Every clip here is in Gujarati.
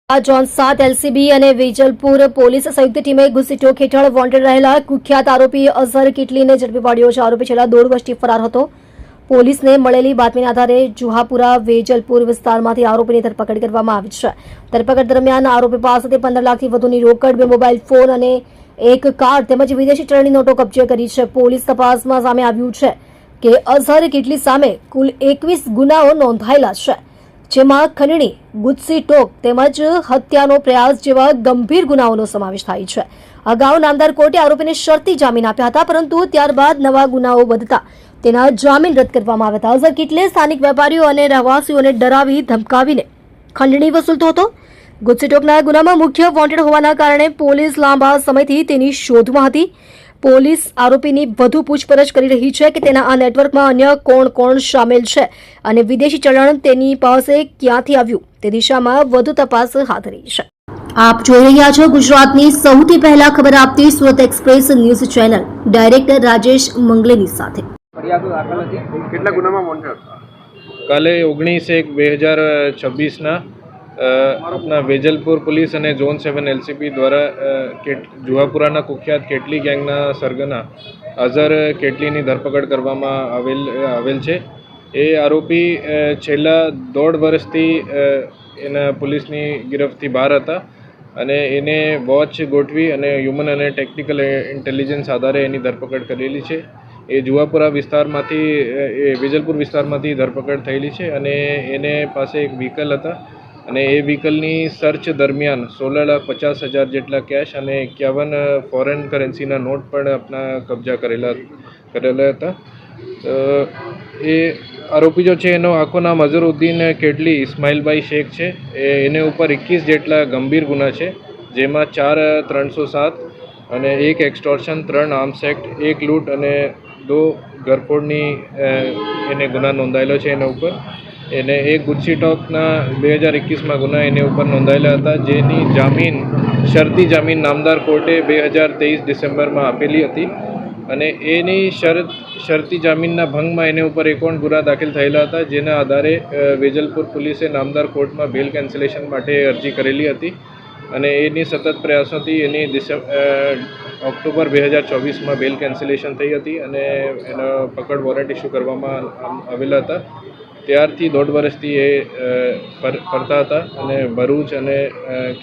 જોન 7 એલસીબી અને વેજલપુર પોલીસ સંયુક્ત ટીમે ગુસ્સીટોક હેઠળ વોન્ટેડ રહેલા કુખ્યાત આરોપી અઝહર કિટલીને ઝડપી પાડ્યો છે। આરોપી છેલ્લા 1.5 વર્ષથી ફરાર હતો। પોલીસને મળેલી બાતમીના આધારે જુહાપુરા વેજલપુર વિસ્તારમાંથી આરોપીની ધરપકડ કરવામાં આવી છે। ધરપકડ દરમિયાન આરોપી પાસેથી 15 લાખથી વધુની રોકડ, 2 મોબાઈલ ફોન અને એક કાર તેમજ વિદેશી ચલણી નોટો કબજે કરી છે। પોલીસ તપાસમાં સામે આવ્યું છે કે અઝહર કિટલી સામે કુલ 21 ગુનાઓ નોંધાયેલા છે, જેમાં ખંડણી, ગુસ્સીટોક તેમજ હત્યાનો પ્રયાસ જેવા ગંભીર ગુનાઓનો સમાવેશ થાય છે। અગાઉ નામદાર કોર્ટે આરોપીને શરતી જામીન આપ્યા હતા, પરંતુ ત્યારબાદ નવા ગુનાઓ વધતા તેના જામીન રદ કરવામાં આવ્યા હતા। અઝહર કિટલે સ્થાનિક વેપારીઓ અને રહેવાસીઓને ડરાવી ધમકાવીને ખંડણી વસૂલતો હતો। ગુસ્સીટોકના ગુનામાં મુખ્ય વોન્ટેડ હોવાના કારણે પોલીસ લાંબા સમયથી તેની શોધમાં હતી। પોલીસ આરોપીની વધુ પૂછપરછ કરી રહી છે કે તેના આ નેટવર્કમાં અન્ય કોણ કોણ સામેલ છે અને વિદેશી ચલણ તેની પાસે ક્યાંથી આવ્યું તે દિશામાં વધુ તપાસ હાથ ધરી છે। આપ જોઈ રહ્યા છો ગુજરાતની સૌથી પહેલા ખબર આપતી Surat express news channel, director Rajesh મંગલેની સાથે। કેટલા ગુનામાં વોન્ટેડ? કાલે 19/1/2026 अपना वेजलपुर पुलिस और जोन 7 एलसीबी द्वारा जुहापुराना कुख्यात केटली गैंगना सरगना अजहर केटलीनी धरपकड़ करवामां आवेल छे। ए आरोपी छेल्ला 1.5 वर्षथी एना पुलिसनी गिरफ्तथी बहार हता અને એને વોચ ગોઠવી અને હ્યુમન અને ટેકનિકલ ઇન્ટેલિજન્સ આધારે એની ધરપકડ કરેલી છે। એ જુહાપુરા વિસ્તારમાંથી વેજલપુર વિસ્તારમાંથી ધરપકડ થયેલી છે અને એને પાસે એક વ્હીકલ હતા અને એ વ્હીકલની સર્ચ દરમિયાન 16,50,000 જેટલા કેશ અને 51 ફોરેન કરન્સીના નોટ પણ આપના કબજા કરેલા હતા। એ આરોપી જો છે એનો આખું નામ અઝહરુદ્દીન કેટલી ઇસ્માઇલભાઈ શેખ છે। એને ઉપર 21 જેટલા ગંભીર ગુના છે, જેમાં 4 307 અને 1 એક્સટોર્શન, 3 આર્મ્સ એક્ટ, 1 લૂંટ અને 2 ઘરફોડની એને ગુના નોંધાયેલો છે એના ઉપર। એને એક ગુસ્સીટોકના 2021માં ગુના એને ઉપર નોંધાયેલા હતા, જેની જામીન શરતી જામીન નામદાર કોર્ટે 2023 ડિસેમ્બરમાં આપેલી હતી અને એની શરતી જામીનના ભંગમાં એને ઉપર 51 ગુના દાખલ થયેલા હતા, જેના આધારે વેજલપુર પોલીસે નામદાર કોર્ટમાં બેલ કેન્સલેશન માટે અરજી કરેલી હતી અને એની સતત પ્રયાસોથી એની ઓક્ટોબર 2024માં બેલ કેન્સલેશન થઈ હતી અને એનો પકડ વોરંટ ઇસ્યુ કરવામાં આવેલા હતા। ત્યારથી 1.5 વર્ષથી એ ફરતા હતા અને ભરૂચ અને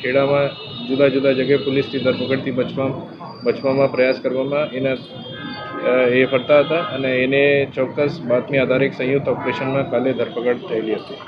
ખેડામાં જુદા જુદા જગ્યાએ પોલીસથી ધરપકડથી બચવામાં પ્રયાસ કરવામાં એ ફરતા હતા અને એને ચોક્કસ બાતમી આધારે એક સંયુક્ત ઓપરેશનમાં કાલે ધરપકડ થયેલી હતી।